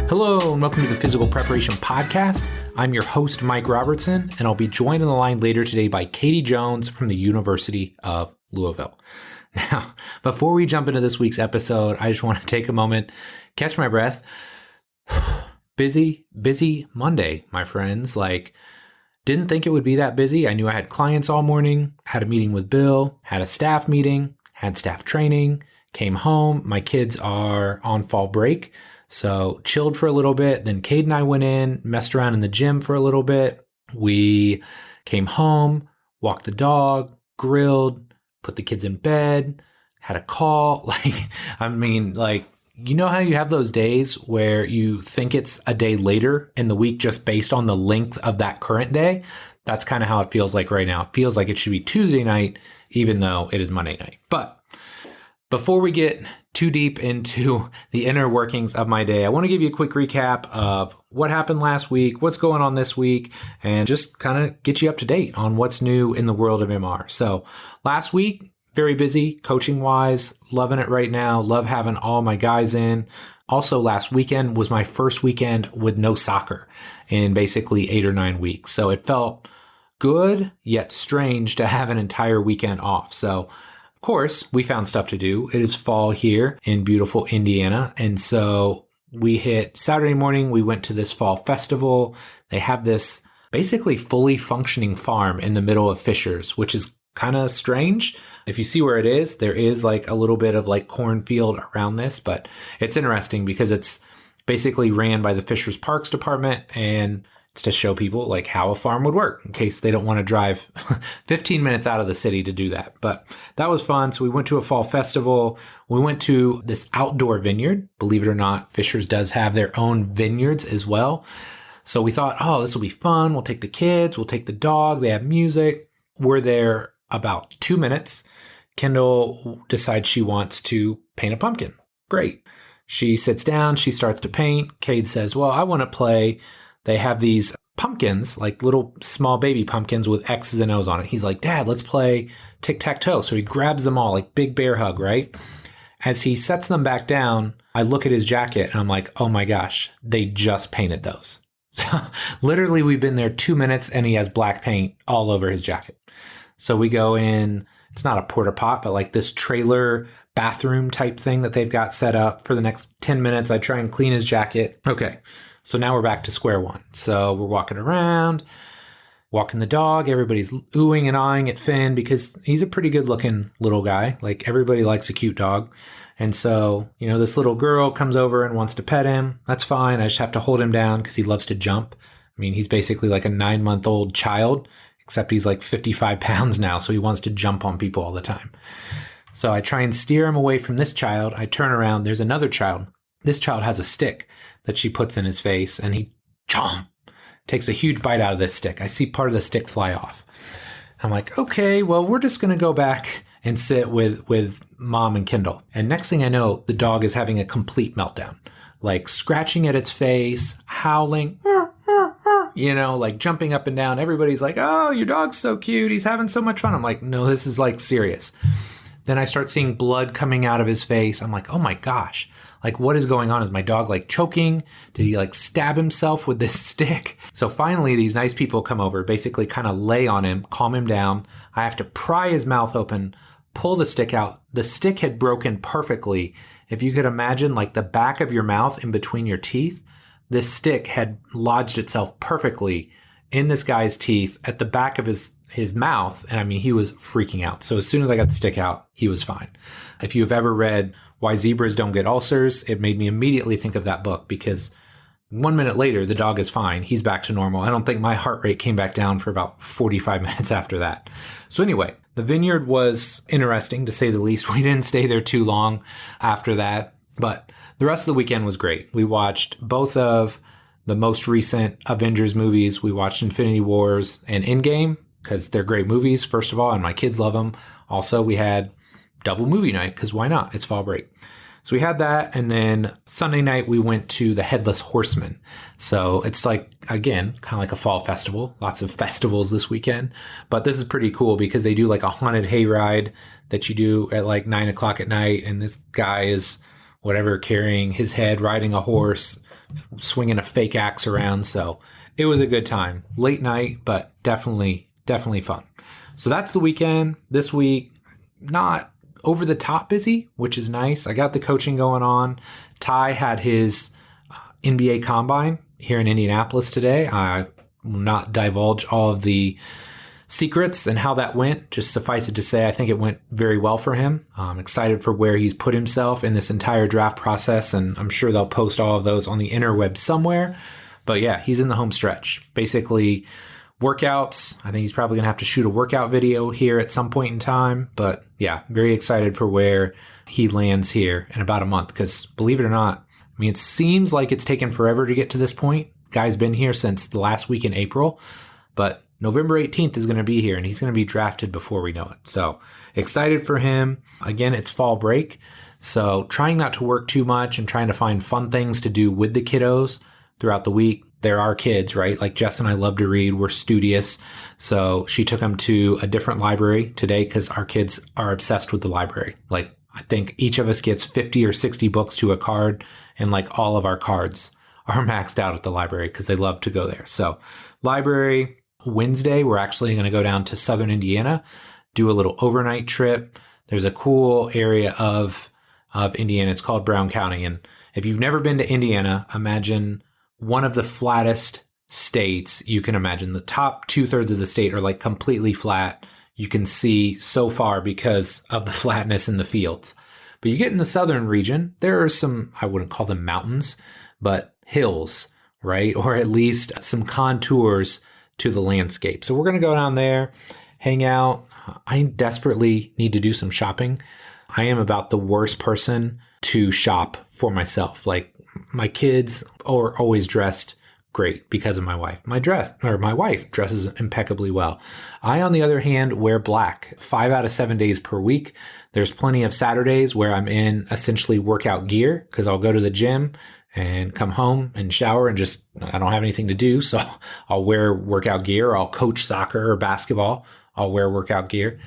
Hello and welcome to the Physical Preparation Podcast. I'm your host, Mike Robertson, and I'll be joined on the line later today by Kaiti Jones from the University of Louisville. Now, before we jump into this week's episode, I just want to take a moment, catch my breath. Busy Monday, my friends. Didn't think it would be that busy. I knew I had clients all morning, had a meeting with Bill, had a staff meeting, had staff training, came home. My kids are on fall break. So chilled for a little bit. Then Cade and I went in, messed around in the gym for a little bit. We came home, walked the dog, grilled, put the kids in bed, had a call. You know how you have those days where you think it's a day later in the week just based on the length of that current day? That's kind of how it feels like right now. It feels like it should be Tuesday night, even though it is Monday night. But before we get too deep into the inner workings of my day, I want to give you a quick recap of what happened last week, what's going on this week, and just kind of get you up to date on what's new in the world of MR. So last week, very busy coaching-wise, loving it right now, love having all my guys in. Also, last weekend was my first weekend with no soccer in basically 8 or 9 weeks. So it felt good, yet strange to have an entire weekend off. So of course, we found stuff to do. It is fall here in beautiful Indiana. And so we hit Saturday morning. We went to this fall festival. They have this basically fully functioning farm in the middle of Fishers, which is kind of strange. If you see where it is, there is like a little bit of like cornfield around this, but it's interesting because it's basically ran by the Fishers Parks Department, and it's to show people like how a farm would work in case they don't want to drive 15 minutes out of the city to do that. But that was fun. So we went to a fall festival. We went to this outdoor vineyard. Believe it or not, Fishers does have their own vineyards as well. So we thought, oh, this will be fun. We'll take the kids. We'll take the dog. They have music. We're there about 2 minutes. Kendall decides she wants to paint a pumpkin. Great. She sits down. She starts to paint. Cade says, well, I want to play. They have these pumpkins, like little small baby pumpkins with X's and O's on it. He's like, Dad, let's play tic-tac-toe. So he grabs them all, like big bear hug, right? As he sets them back down, I look at his jacket and I'm like, oh my gosh, they just painted those. So literally we've been there 2 minutes and he has black paint all over his jacket. So we go in, it's not a porta pot, but like this trailer bathroom type thing that they've got set up. For the next 10 minutes, I try and clean his jacket. Okay. So now we're back to square one. So we're walking around, walking the dog. Everybody's oohing and eyeing at Finn because he's a pretty good looking little guy. Like everybody likes a cute dog. And so, this little girl comes over and wants to pet him. That's fine. I just have to hold him down because he loves to jump. I mean, he's basically like a 9-month-old child, except he's like 55 pounds now. So he wants to jump on people all the time. So I try and steer him away from this child. I turn around. There's another child. This child has a stick that she puts in his face, and he takes a huge bite out of this stick. I see part of the stick fly off. I'm like, okay, well, we're just going to go back and sit with Mom and Kendall. And next thing I know, the dog is having a complete meltdown, like scratching at its face, howling, like jumping up and down. Everybody's like, oh, your dog's so cute. He's having so much fun. I'm like, no, this is like serious. Then I start seeing blood coming out of his face. I'm like, oh my gosh. Like, what is going on? Is my dog like choking? Did he like stab himself with this stick? So finally, these nice people come over, basically kind of lay on him, calm him down. I have to pry his mouth open, pull the stick out. The stick had broken perfectly. If you could imagine like the back of your mouth in between your teeth, this stick had lodged itself perfectly in this guy's teeth at the back of his mouth. And I mean, he was freaking out. So as soon as I got the stick out, he was fine. If you've ever read Why Zebras Don't Get Ulcers, it made me immediately think of that book because 1 minute later, the dog is fine. He's back to normal. I don't think my heart rate came back down for about 45 minutes after that. So anyway, the vineyard was interesting to say the least. We didn't stay there too long after that, but the rest of the weekend was great. We watched both of the most recent Avengers movies. We watched Infinity Wars and Endgame because they're great movies, first of all, and my kids love them. Also, we had double movie night because why not? It's fall break. So we had that. And then Sunday night, we went to the Headless Horseman. So it's like, again, kind of like a fall festival. Lots of festivals this weekend. But this is pretty cool because they do like a haunted hayride that you do at like 9 o'clock at night. And this guy is whatever, carrying his head, riding a horse, swinging a fake axe around. So it was a good time. Late night, but definitely fun. So that's the weekend. This week, not over the top busy, which is nice. I got the coaching going on. Ty had his NBA combine here in Indianapolis today. I will not divulge all of the secrets and how that went. Just suffice it to say, I think it went very well for him. I'm excited for where he's put himself in this entire draft process, and I'm sure they'll post all of those on the interweb somewhere. But yeah, he's in the home stretch. Basically, workouts. I think he's probably going to have to shoot a workout video here at some point in time. But yeah, very excited for where he lands here in about a month. Because believe it or not, I mean, it seems like it's taken forever to get to this point. Guy's been here since the last week in April. But November 18th is going to be here, and he's going to be drafted before we know it. So excited for him. Again, it's fall break. So trying not to work too much and trying to find fun things to do with the kiddos throughout the week. There are kids, right? Like Jess and I love to read. We're studious. So she took them to a different library today because our kids are obsessed with the library. Like I think each of us gets 50 or 60 books to a card, and like all of our cards are maxed out at the library because they love to go there. So library. Wednesday, we're actually going to go down to Southern Indiana, do a little overnight trip. There's a cool area of Indiana. It's called Brown County. And if you've never been to Indiana, imagine one of the flattest states you can imagine. The top 2/3 of the state are like completely flat. You can see so far because of the flatness in the fields. But you get in the southern region, there are some, I wouldn't call them mountains, but hills, right? Or at least some contours to the landscape. So we're going to go down there, hang out. I desperately need to do some shopping. I am about the worst person to shop for myself. Like my kids are always dressed great because of my wife. My wife dresses impeccably well. I, on the other hand, wear black 5 out of 7 days per week. There's plenty of Saturdays where I'm in essentially workout gear because I'll go to the gym and come home and shower and just, I don't have anything to do. So I'll wear workout gear, or I'll coach soccer or basketball. I'll wear workout gear.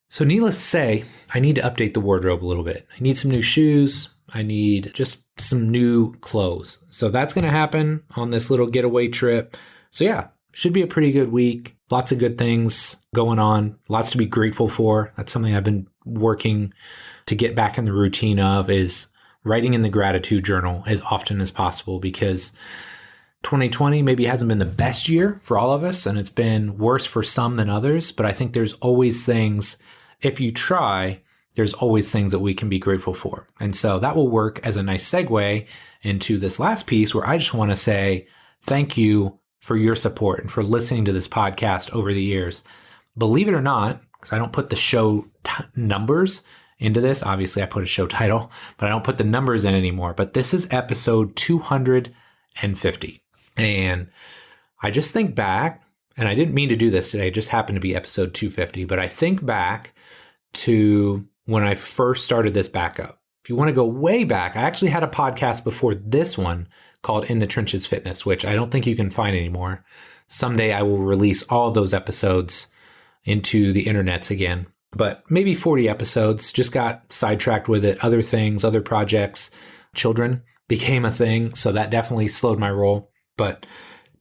So needless to say, I need to update the wardrobe a little bit. I need some new shoes. I need just some new clothes. So that's going to happen on this little getaway trip. So yeah, should be a pretty good week. Lots of good things going on. Lots to be grateful for. That's something I've been working to get back in the routine of, is writing in the gratitude journal as often as possible, because 2020 maybe hasn't been the best year for all of us, and it's been worse for some than others. But I think there's always things, if you try, there's always things that we can be grateful for. And so that will work as a nice segue into this last piece, where I just want to say thank you for your support and for listening to this podcast over the years. Believe it or not, because I don't put the show numbers into this. Obviously, I put a show title, but I don't put the numbers in anymore. But this is episode 250. And I just think back, and I didn't mean to do this today, it just happened to be episode 250, but I think back to when I first started this back up. If you want to go way back, I actually had a podcast before this one called In the Trenches Fitness, which I don't think you can find anymore. Someday I will release all of those episodes into the internets again. But maybe 40 episodes, just got sidetracked with it. Other things, other projects, children became a thing. So that definitely slowed my roll. But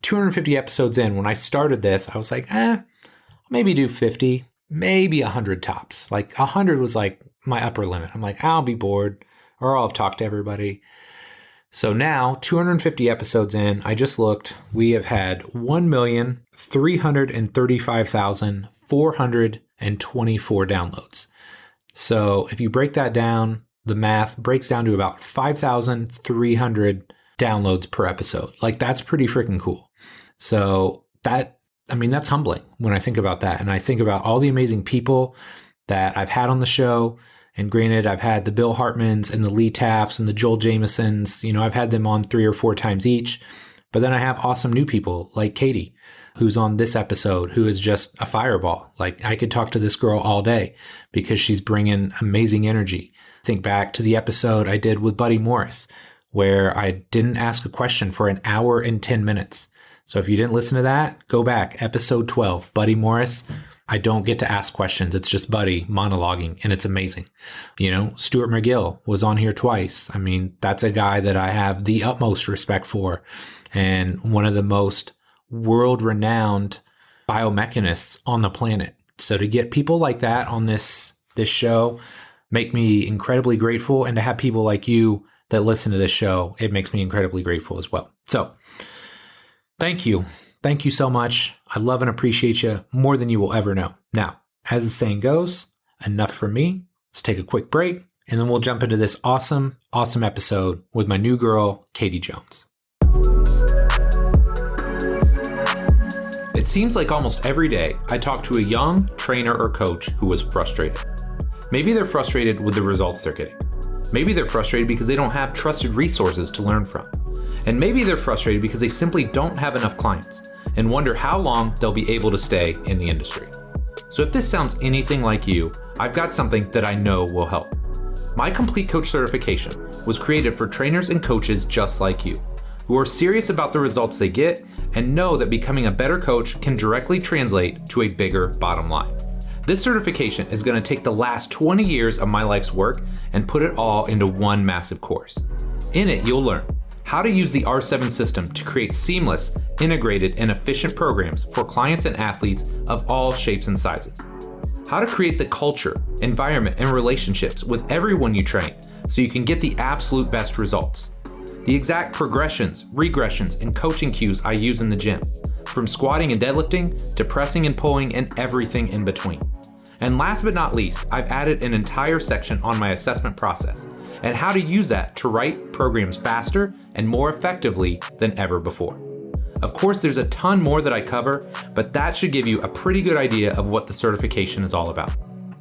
250 episodes in, when I started this, I was like, maybe do 50, maybe 100 tops. Like 100 was like my upper limit. I'm like, I'll be bored, or I'll have talked to everybody. So now, 250 episodes in, I just looked, we have had 1,335,424 downloads. So if you break that down, the math breaks down to about 5,300 downloads per episode. Like that's pretty freaking cool. So that's humbling when I think about that. And I think about all the amazing people that I've had on the show. And granted, I've had the Bill Hartmans and the Lee Tafts and the Joel Jamesons. I've had them on 3 or 4 times each. But then I have awesome new people like Kaiti, who's on this episode, who is just a fireball. Like I could talk to this girl all day because she's bringing amazing energy. Think back to the episode I did with Buddy Morris, where I didn't ask a question for an hour and 10 minutes. So if you didn't listen to that, go back. Episode 12, Buddy Morris. I don't get to ask questions. It's just Buddy monologuing, and it's amazing. Stuart McGill was on here twice. I mean, that's a guy that I have the utmost respect for, and one of the most world-renowned biomechanists on the planet. So to get people like that on this show make me incredibly grateful, and to have people like you that listen to this show, it makes me incredibly grateful as well. So thank you. Thank you so much. I love and appreciate you more than you will ever know. Now, as the saying goes, enough from me. Let's take a quick break, and then we'll jump into this awesome episode with my new girl, Kaiti Jones. It seems like almost every day I talk to a young trainer or coach who is frustrated. Maybe they're frustrated with the results they're getting. Maybe they're frustrated because they don't have trusted resources to learn from. And maybe they're frustrated because they simply don't have enough clients and wonder how long they'll be able to stay in the industry. So if this sounds anything like you, I've got something that I know will help. My Complete Coach certification was created for trainers and coaches just like you, who are serious about the results they get and know that becoming a better coach can directly translate to a bigger bottom line. This certification is going to take the last 20 years of my life's work and put it all into one massive course. In it, you'll learn how to use the R7 system to create seamless, integrated, and efficient programs for clients and athletes of all shapes and sizes. How to create the culture, environment, and relationships with everyone you train so you can get the absolute best results. The exact progressions, regressions, and coaching cues I use in the gym, from squatting and deadlifting to pressing and pulling and everything in between. And last but not least, I've added an entire section on my assessment process and how to use that to write programs faster and more effectively than ever before. Of course, there's a ton more that I cover, but that should give you a pretty good idea of what the certification is all about.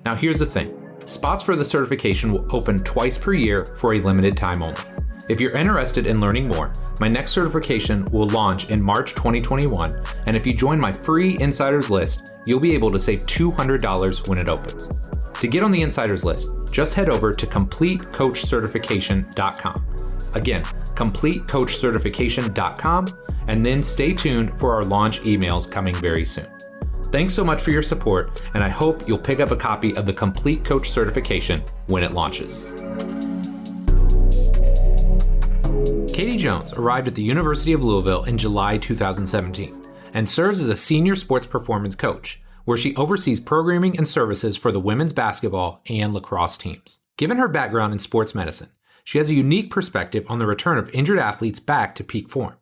Now here's the thing. Spots for the certification will open twice per year for a limited time only. If you're interested in learning more, my next certification will launch in March 2021, and if you join my free insiders list, you'll be able to save $200 when it opens. To get on the insiders list, just head over to CompleteCoachCertification.com. Again, CompleteCoachCertification.com, and then stay tuned for our launch emails coming very soon. Thanks so much for your support, and I hope you'll pick up a copy of the Complete Coach Certification when it launches. Kaiti Jones arrived at the University of Louisville in July 2017 and serves as a senior sports performance coach, where she oversees programming and services for the women's basketball and lacrosse teams. Given her background in sports medicine, she has a unique perspective on the return of injured athletes back to peak form.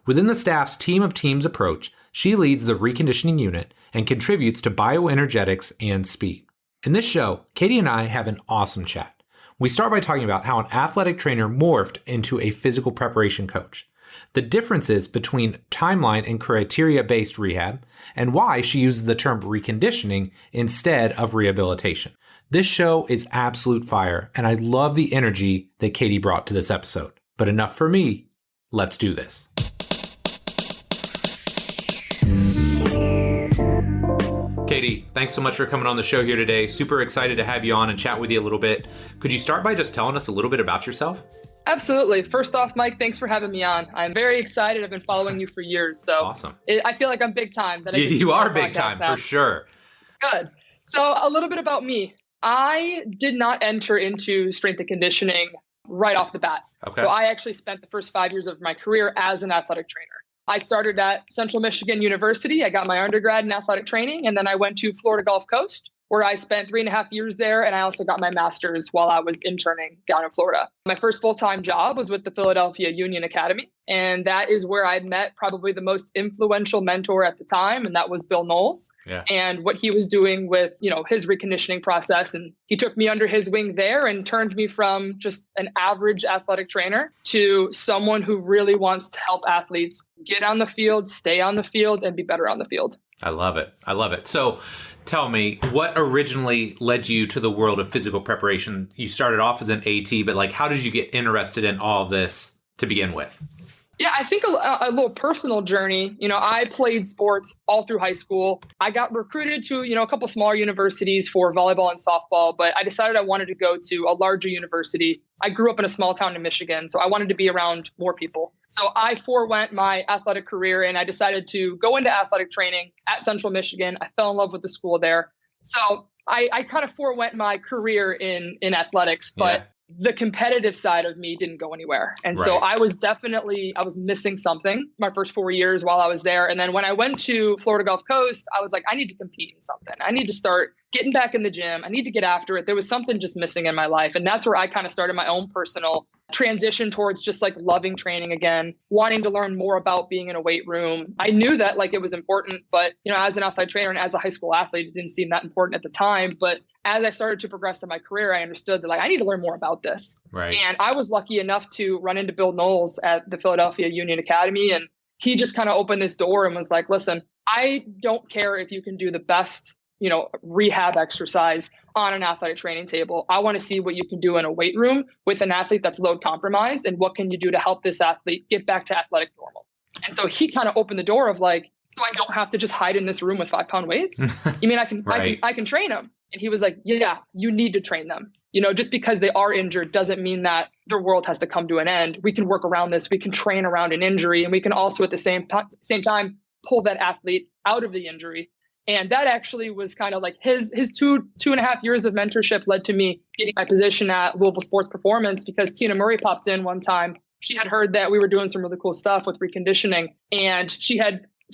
Within the staff's team of teams approach, she leads the reconditioning unit and contributes to bioenergetics and speed. In this show, Kaiti and I have an awesome chat. We start by talking about how an athletic trainer morphed into a physical preparation coach, the differences between timeline and criteria-based rehab, and why she uses the term reconditioning instead of rehabilitation. This show is absolute fire, and I love the energy that Kaiti brought to this episode. But enough for me. Let's do this. Kaiti, thanks so much for coming on the show here today. Super excited to have you on and chat with you a little bit. Could you start by just telling us a little bit about yourself? Absolutely. First off, Mike, thanks for having me on. I'm very excited. I've been following you for years. So awesome. I feel like I'm big time. You are big time now. For sure. Good. So a little bit about me. I did not enter into strength and conditioning right off the bat. Okay. So I actually spent the first 5 years of my career as an athletic trainer. I started at Central Michigan University. I got my undergrad in athletic training, and then I went to Florida Gulf Coast, where I spent 3.5 years there. And I also got my master's while I was interning down in Florida. My first full-time job was with the Philadelphia Union Academy. And that is where I met probably the most influential mentor at the time. And that was Bill Knowles. Yeah. And what he was doing with, his reconditioning process. And he took me under his wing there and turned me from just an average athletic trainer to someone who really wants to help athletes get on the field, stay on the field, and be better on the field. I love it. I love it. So tell me, what originally led you to the world of physical preparation? You started off as an AT, but how did you get interested in all of this to begin with? Yeah, I think a little personal journey. I played sports all through high school. I got recruited to, a couple smaller universities for volleyball and softball, but I decided I wanted to go to a larger university. I grew up in a small town in Michigan, so I wanted to be around more people. So I forewent my athletic career and I decided to go into athletic training at Central Michigan. I fell in love with the school there. So I kind of forewent my career in athletics, but the competitive side of me didn't go anywhere. And so I was missing something my first 4 years while I was there. And then when I went to Florida Gulf Coast, I was like, I need to compete in something. I need to start getting back in the gym. I need to get after it. There was something just missing in my life. And that's where I kind of started my own personal transition towards just like loving training again, wanting to learn more about being in a weight room. I knew that like it was important, but as an athletic trainer and as a high school athlete, it didn't seem that important at the time. But as I started to progress in my career, I understood that like I need to learn more about this. Right. And I was lucky enough to run into Bill Knowles at the Philadelphia Union Academy. And he just kind of opened this door and was like, listen, I don't care if you can do the best, rehab exercise on an athletic training table. I want to see what you can do in a weight room with an athlete that's load compromised. And what can you do to help this athlete get back to athletic normal? And so he kind of opened the door of like, so I don't have to just hide in this room with 5-pound weights. You mean I can train them? And he was like, yeah, you need to train them. Just because they are injured doesn't mean that their world has to come to an end. We can work around this. We can train around an injury, and we can also at the same time pull that athlete out of the injury. And that actually was kind of like his 2.5 years of mentorship led to me getting my position at Louisville Sports Performance, because Tina Murray popped in one time. She had heard that we were doing some really cool stuff with reconditioning, and she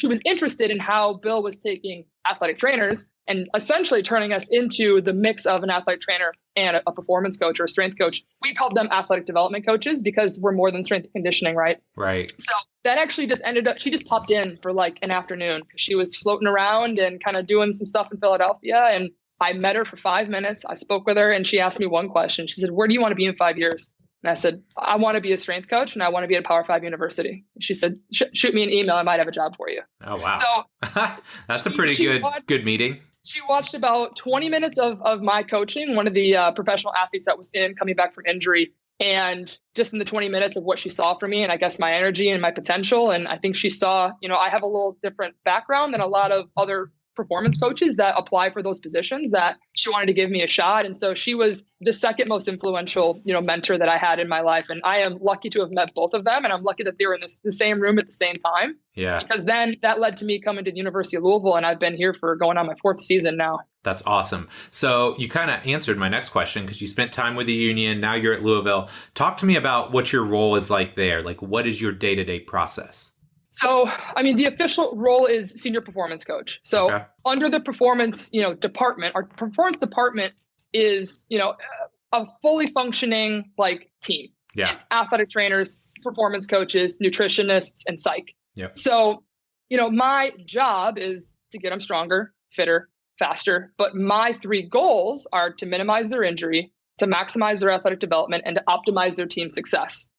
was interested in how Bill was taking athletic trainers and essentially turning us into the mix of an athletic trainer and a performance coach or a strength coach. We called them athletic development coaches because we're more than strength and conditioning, right? Right. So that actually just ended up, she just popped in for like an afternoon. She was floating around and kind of doing some stuff in Philadelphia. And I met her for 5 minutes. I spoke with her and she asked me one question. She said, where do you want to be in 5 years? And I said, I want to be a strength coach and I want to be at a Power 5 university. She said, shoot me an email. I might have a job for you. Oh, wow. So that's a pretty good meeting. She watched about 20 minutes of my coaching, one of the professional athletes that was coming back from injury. And just in the 20 minutes of what she saw from me and I guess my energy and my potential. And I think she saw, I have a little different background than a lot of other performance coaches that apply for those positions, that she wanted to give me a shot. And so she was the second most influential, mentor that I had in my life. And I am lucky to have met both of them. And I'm lucky that they were in the same room at the same time. Yeah. Because then that led to me coming to the University of Louisville. And I've been here for going on my 4th season now. That's awesome. So you kind of answered my next question because you spent time with the Union. Now you're at Louisville. Talk to me about what your role is like there. Like, what is your day-to-day process? So, the official role is senior performance coach. So under the performance, department, our performance department is, a fully functioning like team. Yeah. It's athletic trainers, performance coaches, nutritionists, and psych. Yeah. So, my job is to get them stronger, fitter, faster. But my 3 goals are to minimize their injury, to maximize their athletic development, and to optimize their team success.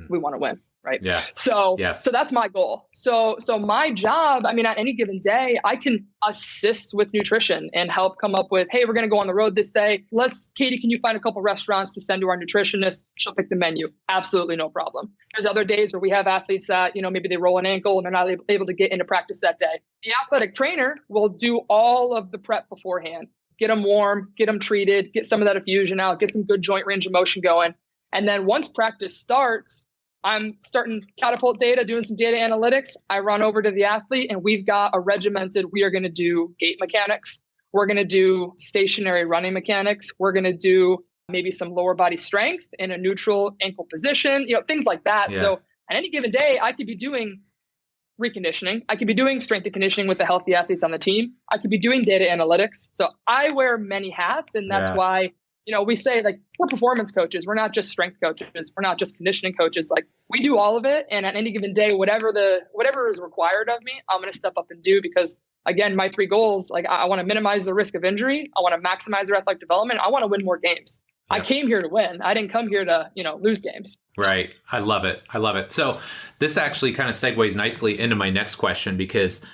We want to win. Right. Yeah. So that's my goal. So my job, at any given day, I can assist with nutrition and help come up with, hey, we're going to go on the road this day. Katie, can you find a couple restaurants to send to our nutritionist? She'll pick the menu. Absolutely no problem. There's other days where we have athletes that, maybe they roll an ankle and they're not able to get into practice that day. The athletic trainer will do all of the prep beforehand, get them warm, get them treated, get some of that effusion out, get some good joint range of motion going. And then once practice starts, I'm starting catapult data, doing some data analytics. I run over to the athlete and we've got a regimented, we are going to do gait mechanics. We're going to do stationary running mechanics. We're going to do maybe some lower body strength in a neutral ankle position, things like that. Yeah. So at any given day, I could be doing reconditioning. I could be doing strength and conditioning with the healthy athletes on the team. I could be doing data analytics. So I wear many hats, and that's why we say like we're performance coaches. We're not just strength coaches. We're not just conditioning coaches. Like we do all of it. And at any given day, whatever is required of me, I'm going to step up and do, because again, my 3 goals, like I want to minimize the risk of injury. I want to maximize their athletic development. I want to win more games. Yeah. I came here to win. I didn't come here to, lose games. So. Right. I love it. So this actually kind of segues nicely into my next question, because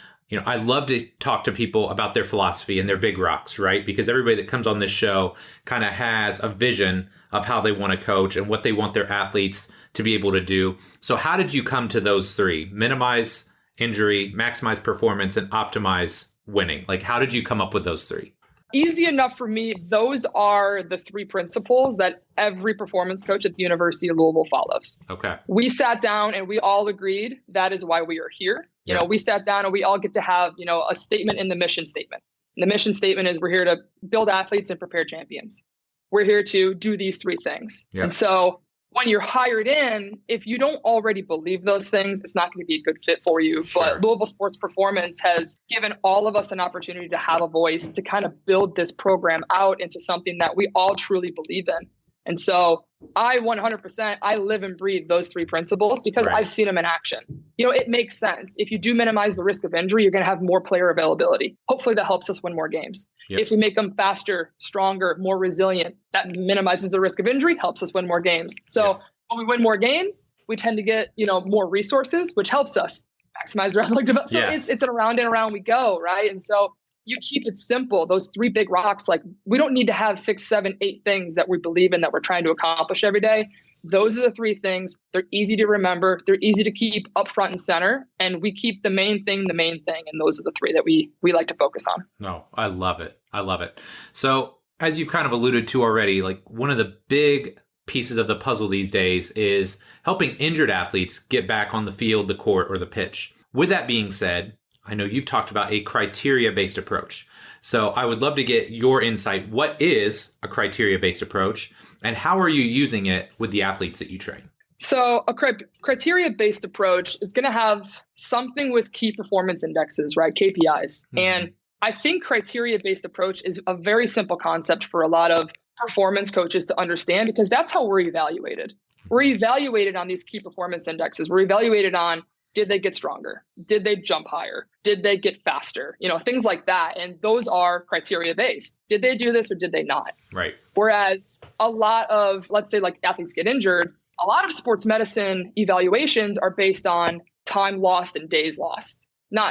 I love to talk to people about their philosophy and their big rocks, right? Because everybody that comes on this show kind of has a vision of how they want to coach and what they want their athletes to be able to do. So how did you come to those three? Minimize injury, maximize performance, and optimize winning. Like, how did you come up with those three? Easy enough for me. Those are the three principles that every performance coach at the University of Louisville follows. Okay. We sat down and we all agreed that is why we are here. You know, we sat down and we all get to have, a statement in the mission statement. And the mission statement is we're here to build athletes and prepare champions. We're here to do these three things. Yep. And so when you're hired in, if you don't already believe those things, it's not going to be a good fit for you. Sure. But Louisville Sports Performance has given all of us an opportunity to have a voice, to kind of build this program out into something that we all truly believe in. And so I 100%, I live and breathe those three principles because I've seen them in action. It makes sense. If you do minimize the risk of injury, you're going to have more player availability. Hopefully that helps us win more games. Yep. If we make them faster, stronger, more resilient, that minimizes the risk of injury, helps us win more games. So when we win more games, we tend to get, more resources, which helps us maximize our athletic development. So it's an around and around we go, right? And so you keep it simple. Those three big rocks, like we don't need to have 6, 7, 8 things that we believe in that we're trying to accomplish every day. Those are the three things. They're easy to remember. They're easy to keep up front and center. And we keep the main thing. And those are the three that we like to focus on. No, I love it. I love it. So as you've kind of alluded to already, like one of the big pieces of the puzzle these days is helping injured athletes get back on the field, the court, or the pitch. With that being said, I know you've talked about a criteria-based approach. So I would love to get your insight. What is a criteria-based approach and how are you using it with the athletes that you train? So a criteria-based approach is going to have something with key performance indexes, right? KPIs. Mm-hmm. And I think criteria-based approach is a very simple concept for a lot of performance coaches to understand because that's how we're evaluated. We're evaluated on these key performance indexes. We're evaluated on, did they get stronger? Did they jump higher? Did they get faster? Things like that. And those are criteria based. Did they do this or did they not? Right. Whereas a lot of, let's say like athletes get injured, a lot of sports medicine evaluations are based on time lost and days lost,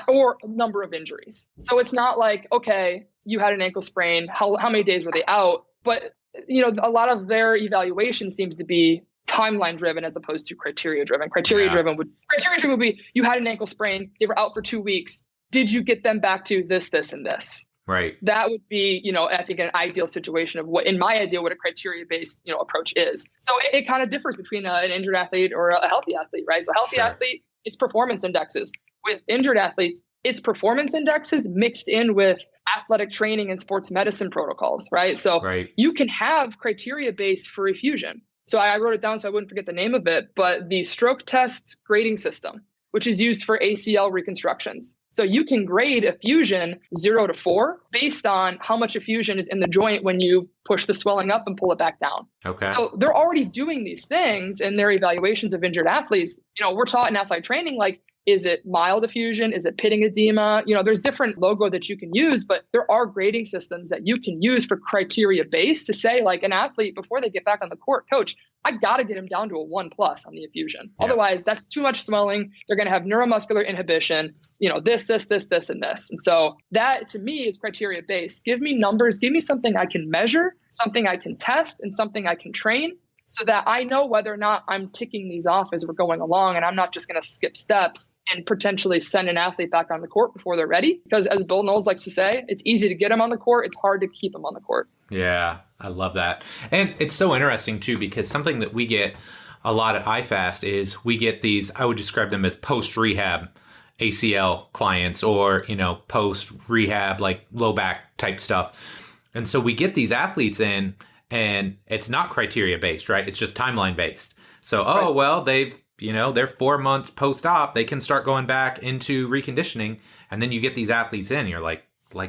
or number of injuries. So it's not like, okay, you had an ankle sprain. How many days were they out? But, a lot of their evaluation seems to be timeline driven as opposed to criteria driven. Criteria driven would be you had an ankle sprain, they were out for 2 weeks. Did you get them back to this, and this? Right. That would be, I think an ideal situation of what a criteria based, approach is. So it kind of differs between an injured athlete or a healthy athlete, right? So healthy athlete, it's performance indexes. With injured athletes, it's performance indexes mixed in with athletic training and sports medicine protocols, right? So you can have criteria based for effusion. So I wrote it down so I wouldn't forget the name of it, but the stroke test grading system, which is used for ACL reconstructions. So you can grade effusion 0 to 4 based on how much effusion is in the joint when you push the swelling up and pull it back down. Okay. So they're already doing these things in their evaluations of injured athletes. We're taught in athletic training, like, is it mild effusion? Is it pitting edema? There's different logo that you can use, but there are grading systems that you can use for criteria based to say, like, an athlete before they get back on the court, coach, I got to get him down to a 1+ on the effusion. Yeah. Otherwise, that's too much swelling. They're going to have neuromuscular inhibition, this, and this. And so that to me is criteria based. Give me numbers, give me something I can measure, something I can test, and something I can train, so that I know whether or not I'm ticking these off as we're going along, and I'm not just going to skip steps and potentially send an athlete back on the court before they're ready. Because as Bill Knowles likes to say, it's easy to get them on the court. It's hard to keep them on the court. Yeah, I love that. And it's so interesting too, because something that we get a lot at iFast is we get these, I would describe them as post-rehab ACL clients or, post-rehab, like low back type stuff. And so we get these athletes in, and it's not criteria based, right? It's just timeline based. So, well, they're 4 months post-op, they can start going back into reconditioning. And then you get these athletes in, you're like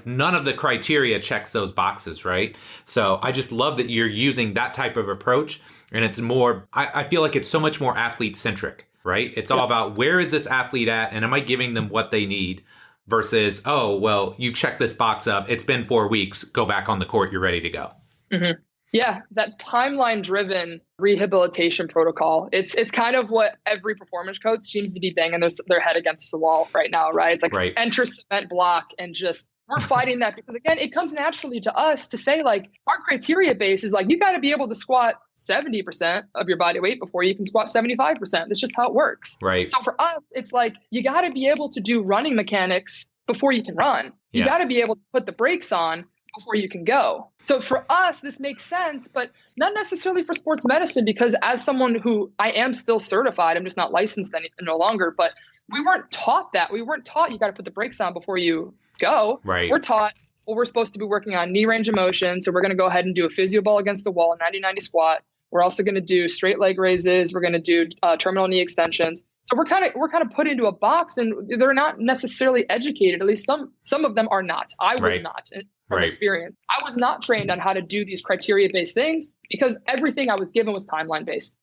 none of the criteria checks those boxes, right? So I just love that you're using that type of approach. And it's more, I feel like it's so much more athlete centric, right? It's all about where is this athlete at? And am I giving them what they need versus, oh, well, you check this box up. It's been 4 weeks. Go back on the court. You're ready to go. Mm-hmm. Yeah, that timeline-driven rehabilitation protocol, it's kind of what every performance coach seems to be banging their head against the wall right now, right? It's like enter cement block and just we're fighting that because, again, it comes naturally to us to say, like, our criteria base is like, you got to be able to squat 70% of your body weight before you can squat 75%. That's just how it works. Right. So for us, it's like, you got to be able to do running mechanics before you can run. You got to be able to put the brakes on before you can go. So for us, this makes sense, but not necessarily for sports medicine, because as someone who I am still certified, I'm just not licensed no longer, but we weren't taught that. We weren't taught you got to put the brakes on before you go. Right. We're taught, well, we're supposed to be working on knee range of motion. So we're going to go ahead and do a physio ball against the wall, 90-90 squat. We're also going to do straight leg raises. We're going to do terminal knee extensions. So we're kind of put into a box, and they're not necessarily educated. At least some of them are not. I was not from experience. I was not trained on how to do these criteria-based things, because everything I was given was timeline-based.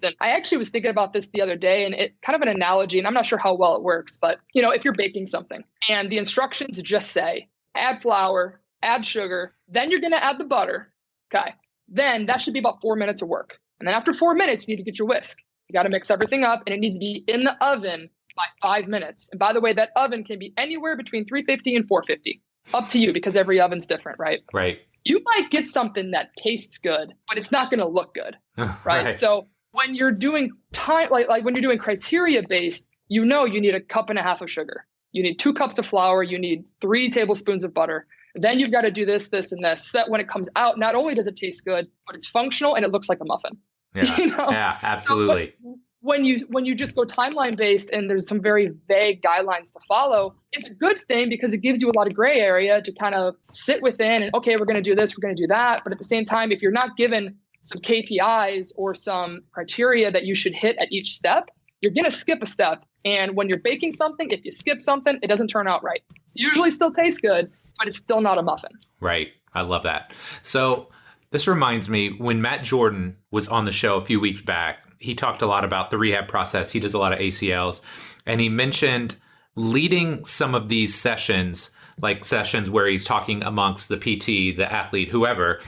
And I actually was thinking about this the other day, and it kind of an analogy, and I'm not sure how well it works, but if you're baking something and the instructions just say, add flour, add sugar, then you're going to add the butter. Okay. Then that should be about 4 minutes of work. And then after 4 minutes, you need to get your whisk. You got to mix everything up, and it needs to be in the oven by 5 minutes. And by the way, that oven can be anywhere between 350 and 450. Up to you, because every oven's different, right? Right. You might get something that tastes good, but it's not going to look good, right? So when you're doing like when you're doing criteria based, you need a cup and a half of sugar. You need 2 cups of flour. You need 3 tablespoons of butter. Then you've got to do this, this, and this. So that when it comes out, not only does it taste good, but it's functional and it looks like a muffin. Yeah, yeah, absolutely. So when you just go timeline based and there's some very vague guidelines to follow, it's a good thing because it gives you a lot of gray area to kind of sit within and, okay, we're going to do this, we're going to do that. But at the same time, if you're not given some KPIs or some criteria that you should hit at each step, you're going to skip a step. And when you're baking something, if you skip something, it doesn't turn out right. It usually still tastes good, but it's still not a muffin. Right. I love that. So this reminds me, when Matt Jordan was on the show a few weeks back, he talked a lot about the rehab process. He does a lot of ACLs, and he mentioned leading some of these sessions, like sessions where he's talking amongst the PT, the athlete, whoever.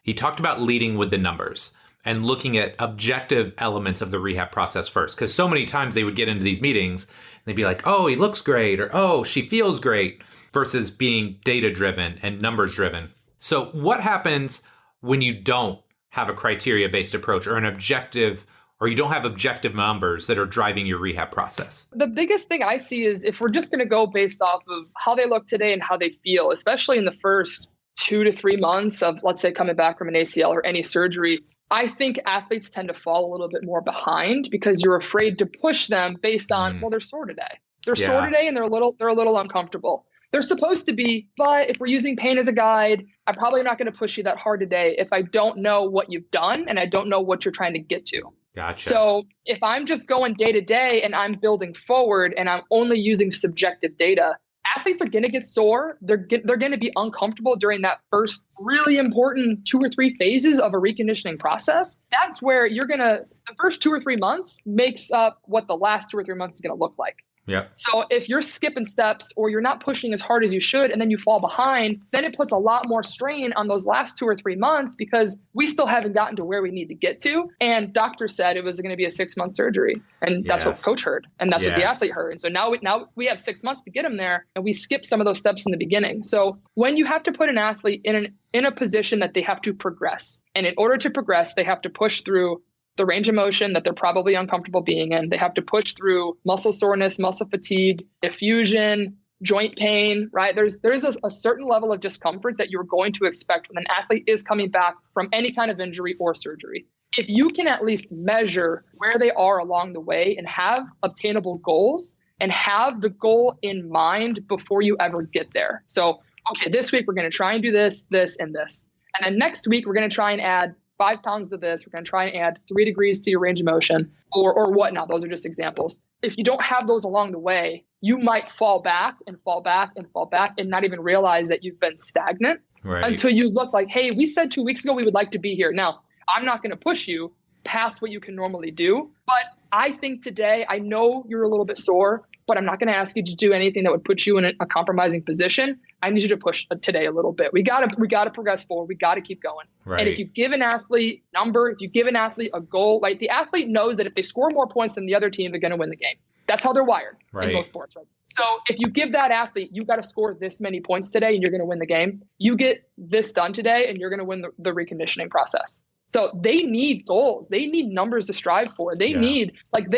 He talked about leading with the numbers and looking at objective elements of the rehab process first. Because so many times they would get into these meetings and they'd be like, oh, he looks great, or oh, she feels great, versus being data-driven and numbers-driven. So what happens when you don't have a criteria-based approach or an objective, or you don't have objective numbers that are driving your rehab process? The biggest thing I see is if we're just going to go based off of how they look today and how they feel, especially in the first 2 to 3 months of, let's say, coming back from an ACL or any surgery, I think athletes tend to fall a little bit more behind because you're afraid to push them based on, well, they're sore today. They're sore today and they're a little uncomfortable. They're supposed to be, but if we're using pain as a guide, I'm probably not going to push you that hard today if I don't know what you've done and I don't know what you're trying to get to. Gotcha. So if I'm just going day to day and I'm building forward and I'm only using subjective data, athletes are going to get sore. They're going to be uncomfortable during that first really important 2 or 3 phases of a reconditioning process. That's where the first 2 or 3 months makes up what the last 2 or 3 months is going to look like. Yep. So if you're skipping steps or you're not pushing as hard as you should and then you fall behind, then it puts a lot more strain on those last 2 or 3 months because we still haven't gotten to where we need to get to. And doctor said it was going to be a 6-month surgery. And that's what coach heard. And that's what the athlete heard. And so now we have 6 months to get him there, and we skip some of those steps in the beginning. So when you have to put an athlete in a position that they have to progress, and in order to progress, they have to push through the range of motion that they're probably uncomfortable being in. They have to push through muscle soreness, muscle fatigue, effusion, joint pain, right? There's a certain level of discomfort that you're going to expect when an athlete is coming back from any kind of injury or surgery. If you can at least measure where they are along the way and have obtainable goals and have the goal in mind before you ever get there. So, okay, this week we're going to try and do this, this, and this. And then next week we're going to try and add 5 pounds to this. We're going to try and add 3 degrees to your range of motion or whatnot. Those are just examples. If you don't have those along the way, you might fall back and fall back and fall back and not even realize that you've been stagnant until you look like, hey, we said 2 weeks ago we would like to be here. Now, I'm not going to push you past what you can normally do. But I think today, I know you're a little bit sore, but I'm not going to ask you to do anything that would put you in a compromising position. I need you to push today a little bit. We got to progress forward. We got to keep going. Right. And if you give an athlete if you give an athlete a goal, like the athlete knows that if they score more points than the other team, they're going to win the game. That's how they're wired in most sports. Right? So if you give that athlete, you got to score this many points today and you're going to win the game. You get this done today and you're going to win the reconditioning process. So they need goals. They need numbers to strive for. They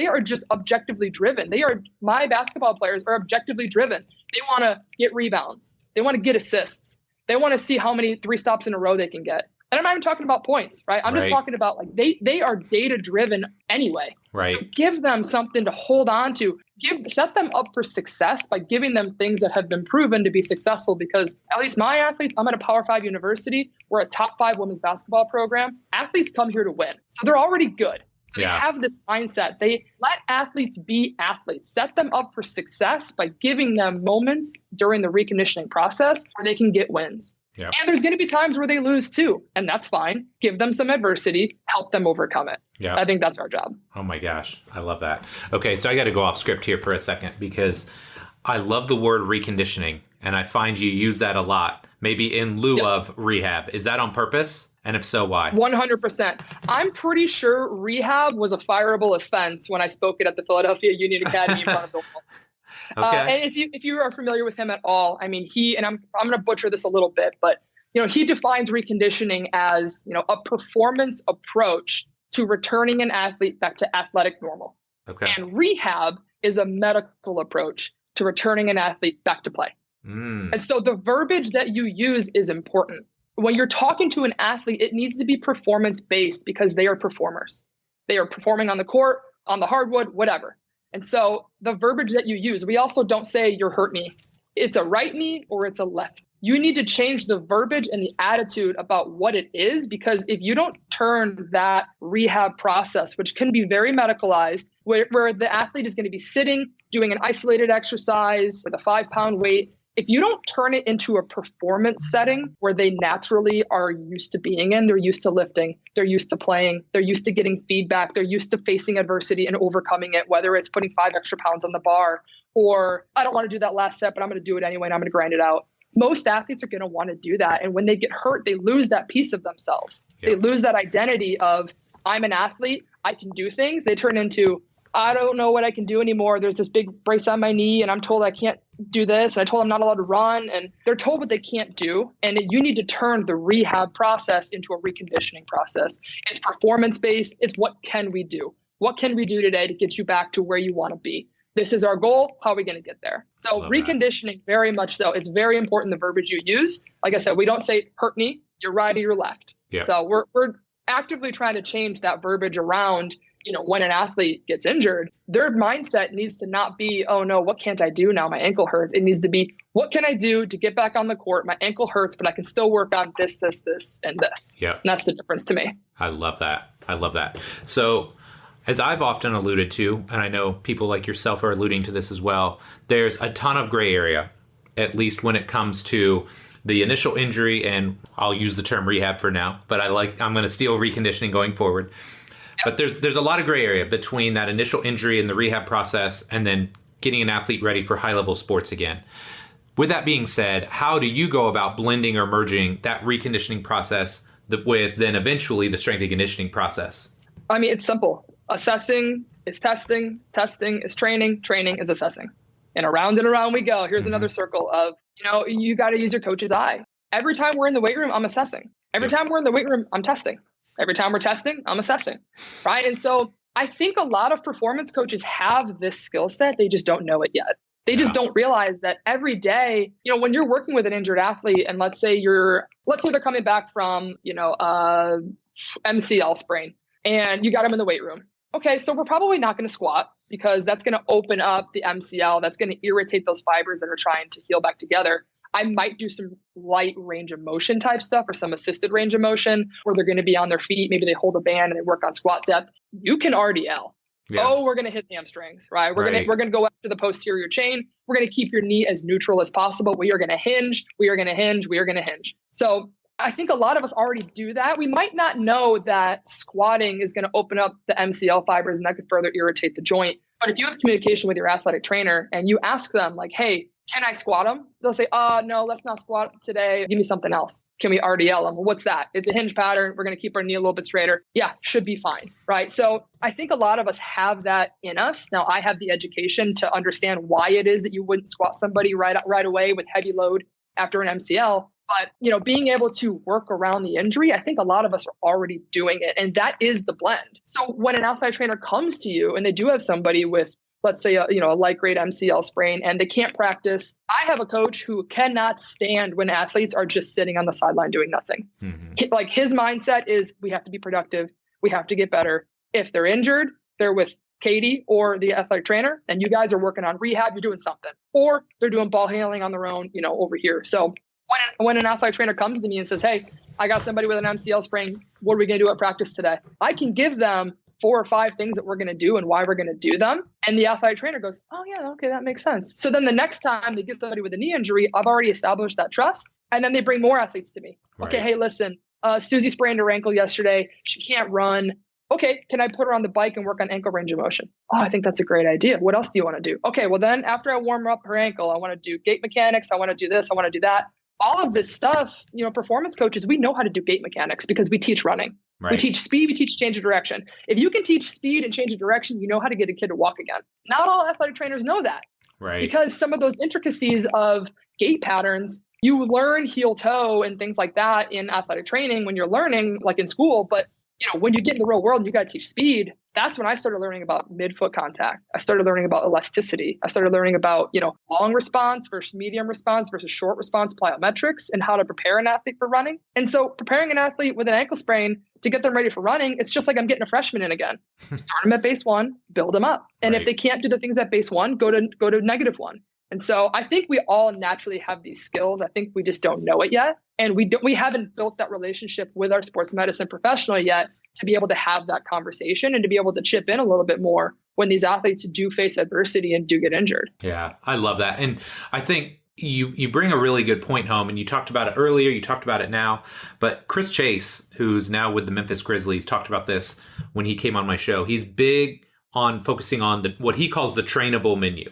are just objectively driven. My basketball players are objectively driven. They want to get rebounds. They want to get assists. They want to see how many 3 stops in a row they can get. And I'm not even talking about points, right? I'm just talking about like they are data driven anyway. Right. So give them something to hold on to. Set them up for success by giving them things that have been proven to be successful, because at least my athletes, I'm at a Power 5 university. We're a top 5 women's basketball program. Athletes come here to win. So they're already good. So they have this mindset. They let athletes be athletes. Set them up for success by giving them moments during the reconditioning process where they can get wins. Yep. And there's going to be times where they lose too, and that's fine. Give them some adversity, help them overcome it. Yeah, I think that's our job. Oh my gosh, I love that. Okay, so I got to go off script here for a second, because I love the word reconditioning, and I find you use that a lot, maybe in lieu of rehab. Is that on purpose? And if so, why? 100%. I'm pretty sure rehab was a fireable offense when I spoke it at the Philadelphia Union Academy in front of the Wolves. Okay. And if you are familiar with him at all, I mean, I'm going to butcher this a little bit, but he defines reconditioning as a performance approach to returning an athlete back to athletic normal. Okay. And rehab is a medical approach to returning an athlete back to play. And so the verbiage that you use is important. When you're talking to an athlete, it needs to be performance based, because they are performers. They are performing on the court, on the hardwood, whatever. And so the verbiage that you use, we also don't say your hurt knee. It's a right knee or it's a left. You need to change the verbiage and the attitude about what it is, because if you don't turn that rehab process, which can be very medicalized, where the athlete is going to be sitting, doing an isolated exercise with a 5-pound weight, if you don't turn it into a performance setting where they naturally are used to being in, they're used to lifting, they're used to playing, they're used to getting feedback, they're used to facing adversity and overcoming it, whether it's putting 5 extra pounds on the bar, or I don't want to do that last set, but I'm going to do it anyway and I'm going to grind it out. Most athletes are going to want to do that. And when they get hurt, they lose that piece of themselves. Yep. They lose that identity of, I'm an athlete, I can do things. They turn into, I don't know what I can do anymore. There's this big brace on my knee and I'm told I can't do this. And I told I'm not allowed to run, and they're told what they can't do. And you need to turn the rehab process into a reconditioning process. It's performance based. It's what can we do? What can we do today to get you back to where you want to be? This is our goal. How are we going to get there? So reconditioning, very much so. It's very important, the verbiage you use. Like I said, we don't say hurt knee, you're right or you're left. Yeah. So we're actively trying to change that verbiage around, when an athlete gets injured, their mindset needs to not be, oh no, what can't I do now? My ankle hurts. It needs to be, what can I do to get back on the court? My ankle hurts, but I can still work on this, and this. Yeah. And that's the difference to me. I love that. So as I've often alluded to, and I know people like yourself are alluding to this as well, there's a ton of gray area, at least when it comes to the initial injury, and I'll use the term rehab for now, but I'm going to steal reconditioning going forward. But there's a lot of gray area between that initial injury and the rehab process, and then getting an athlete ready for high-level sports again. With that being said, how do you go about blending or merging that reconditioning process with then eventually the strength and conditioning process? I mean, it's simple. Assessing is testing, testing is training, training is assessing. And around we go. Here's another circle of, you got to use your coach's eye. Every time we're in the weight room, I'm assessing. Every time we're in the weight room, I'm testing. Every time we're testing, I'm assessing, right? And so I think a lot of performance coaches have this skill set. They just don't know it yet. They just don't realize that every day, when you're working with an injured athlete, and let's say they're coming back from, MCL sprain, and you got them in the weight room. Okay, so we're probably not going to squat, because that's going to open up the MCL. That's going to irritate those fibers that are trying to heal back together. I might do some light range of motion type stuff, or some assisted range of motion, where they're going to be on their feet. Maybe they hold a band and they work on squat depth. You can RDL. Yeah. Oh, we're going to hit the hamstrings, right? We're going to go after the posterior chain. We're going to keep your knee as neutral as possible. We are going to hinge. We are going to hinge. We are going to hinge. So I think a lot of us already do that. We might not know that squatting is going to open up the MCL fibers, and that could further irritate the joint. But if you have communication with your athletic trainer and you ask them like, hey, can I squat them? They'll say, no, let's not squat today. Give me something else. Can we RDL them? Well, what's that? It's a hinge pattern. We're going to keep our knee a little bit straighter. Yeah, should be fine, right? So I think a lot of us have that in us. Now, I have the education to understand why it is that you wouldn't squat somebody right away with heavy load after an MCL. But, being able to work around the injury, I think a lot of us are already doing it. And that is the blend. So when an athletic trainer comes to you and they do have somebody with, let's say, a light grade MCL sprain and they can't practice, I have a coach who cannot stand when athletes are just sitting on the sideline doing nothing. Mm-hmm. Like his mindset is we have to be productive. We have to get better. If they're injured, they're with Katie or the athletic trainer, and you guys are working on rehab, you're doing something, or they're doing ball handling on their own, over here. So when an athletic trainer comes to me and says, hey, I got somebody with an MCL sprain, what are we going to do at practice today? I can give them 4 or 5 things that we're going to do and why we're going to do them. And the athletic trainer goes, oh yeah, okay, that makes sense. So then the next time they get somebody with a knee injury, I've already established that trust. And then they bring more athletes to me. Right. Okay, hey, listen, Susie sprained her ankle yesterday. She can't run. Okay, can I put her on the bike and work on ankle range of motion? Oh, I think that's a great idea. What else do you want to do? Okay, well then after I warm up her ankle, I want to do gait mechanics. I want to do this. I want to do that. All of this stuff, performance coaches, we know how to do gait mechanics because we teach running. Right. We teach speed, we teach change of direction. If you can teach speed and change of direction, you know how to get a kid to walk again. Not all athletic trainers know that. Right. Because some of those intricacies of gait patterns, you learn heel toe and things like that in athletic training when you're learning, like in school. But when you get in the real world and you got to teach speed, that's when I started learning about midfoot contact. I started learning about elasticity. I started learning about, long response versus medium response versus short response plyometrics and how to prepare an athlete for running. And so preparing an athlete with an ankle sprain to get them ready for running, it's just like I'm getting a freshman in again. Start them at base 1, build them up. And if they can't do the things at base 1, go to -1. And so I think we all naturally have these skills. I think we just don't know it yet. And we haven't built that relationship with our sports medicine professional yet to be able to have that conversation and to be able to chip in a little bit more when these athletes do face adversity and do get injured. Yeah, I love that. And I think you bring a really good point home, and you talked about it earlier, you talked about it now, but Chris Chase, who's now with the Memphis Grizzlies, talked about this when he came on my show. He's big on focusing on what he calls the trainable menu.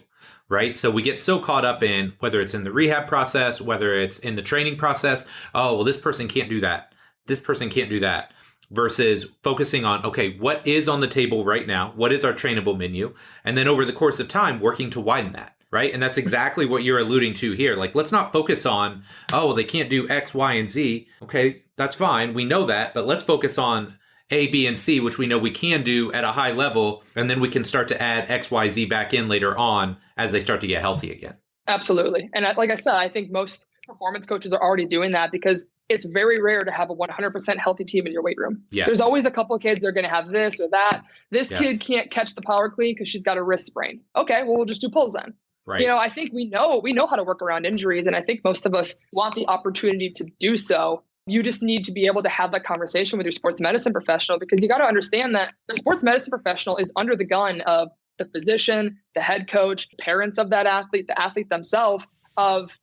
Right? So we get so caught up in whether it's in the rehab process, whether it's in the training process. Oh, well, this person can't do that. This person can't do that. Versus focusing on, okay, what is on the table right now? What is our trainable menu? And then over the course of time, working to widen that. Right? And that's exactly what you're alluding to here. Like, let's not focus on, oh, they can't do X, Y, and Z. Okay, that's fine. We know that. But let's focus on A, B, and C, which we know we can do at a high level, and then we can start to add X, Y, Z back in later on as they start to get healthy again. Absolutely. And like I said, I think most performance coaches are already doing that because it's very rare to have a 100% healthy team in your weight room. Yes. There's always a couple of kids that are going to have this or that. This kid can't catch the power clean because she's got a wrist sprain. Okay, well, we'll just do pulls then. Right. I think we know how to work around injuries, and I think most of us want the opportunity to do so. You just need to be able to have that conversation with your sports medicine professional, because you got to understand that the sports medicine professional is under the gun of the physician, the head coach, parents of that athlete, the athlete themselves of,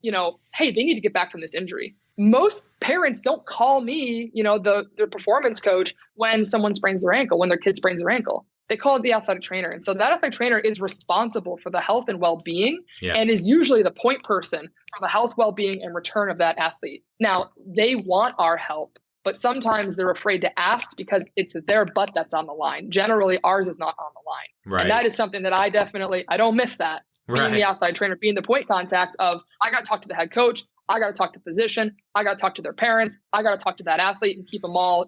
hey, they need to get back from this injury. Most parents don't call me, the performance coach when someone sprains their ankle, when their kid sprains their ankle. They call it the athletic trainer. And so that athletic trainer is responsible for the health and well-being and is usually the point person for the health, well-being, and return of that athlete. Now, they want our help, but sometimes they're afraid to ask because it's their butt that's on the line. Generally, ours is not on the line. Right. And that is something that I don't miss that. Being the athletic trainer, being the point contact of, I got to talk to the head coach, I got to talk to the physician, I got to talk to their parents, I got to talk to that athlete and keep them all,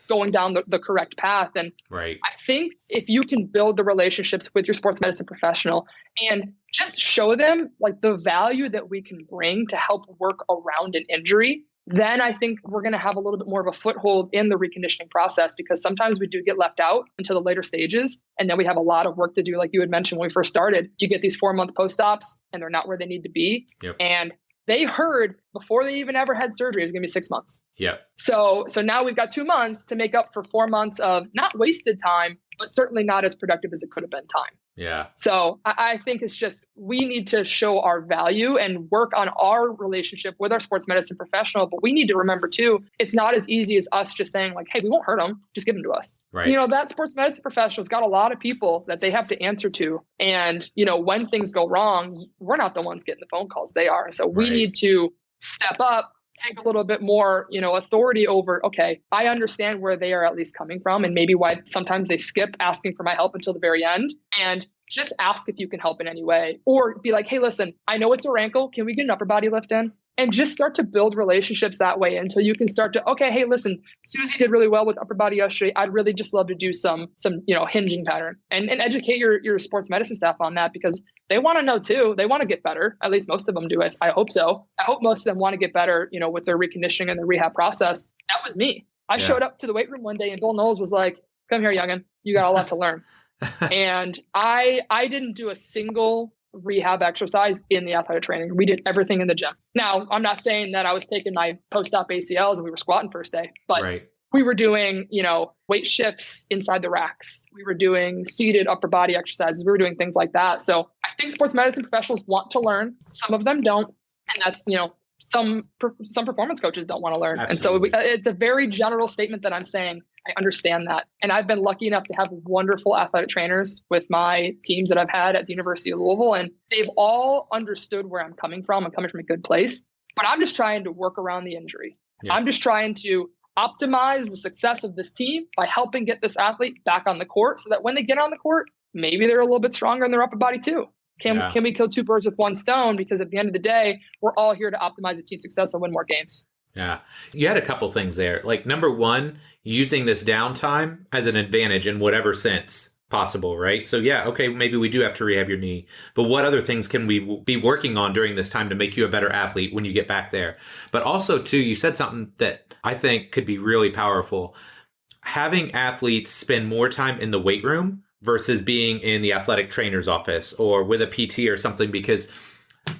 going down the correct path. And I think if you can build the relationships with your sports medicine professional and just show them like the value that we can bring to help work around an injury, then I think we're going to have a little bit more of a foothold in the reconditioning process, because sometimes we do get left out until the later stages. And then we have a lot of work to do. Like you had mentioned when we first started, you get these 4-month post-ops and they're not where they need to be. Yep. And they heard before they even ever had surgery, it was going to be 6 months. Yeah. So now we've got 2 months to make up for 4 months of not wasted time, but certainly not as productive as it could have been time. Yeah. So I think it's just, we need to show our value and work on our relationship with our sports medicine professional. But we need to remember too, it's not as easy as us just saying like, hey, we won't hurt them, just give them to us. Right. That sports medicine professional's got a lot of people that they have to answer to. And, when things go wrong, we're not the ones getting the phone calls, they are. So we need to step up, take a little bit more, authority over, okay, I understand where they are at least coming from and maybe why sometimes they skip asking for my help until the very end, and just ask if you can help in any way, or be like, hey, listen, I know it's her ankle. Can we get an upper body lift in? and just start to build relationships that way until you can start to, okay, hey, listen, Susie did really well with upper body yesterday. I'd really just love to do some hinging pattern and educate your sports medicine staff on that, because they want to know too. They want to get better. At least most of them do. I hope so. I hope most of them want to get better, with their reconditioning and their rehab process. That was me. I showed up to the weight room one day and Bill Knowles was like, come here, youngin', you got a lot to learn. And I didn't do a single rehab exercise in the athletic training. We did everything in the gym. Now, I'm not saying that I was taking my post-op ACLs and we were squatting first day, but we were doing, weight shifts inside the racks. We were doing seated upper body exercises. We were doing things like that. So I think sports medicine professionals want to learn. Some of them don't. And that's, some performance coaches don't want to learn. Absolutely. And so it's a very general statement that I'm saying. I understand that. And I've been lucky enough to have wonderful athletic trainers with my teams that I've had at the University of Louisville. And they've all understood where I'm coming from. I'm coming from a good place, but I'm just trying to work around the injury. Yeah. I'm just trying to optimize the success of this team by helping get this athlete back on the court so that when they get on the court, maybe they're a little bit stronger in their upper body too. Can we kill two birds with one stone? Because at the end of the day, we're all here to optimize the team's success and win more games. Yeah. You had a couple things there. Like, number one, using this downtime as an advantage in whatever sense possible, right? So okay, maybe we do have to rehab your knee, but what other things can we be working on during this time to make you a better athlete when you get back there? But also too, you said something that I think could be really powerful. Having athletes spend more time in the weight room versus being in the athletic trainer's office or with a PT or something, because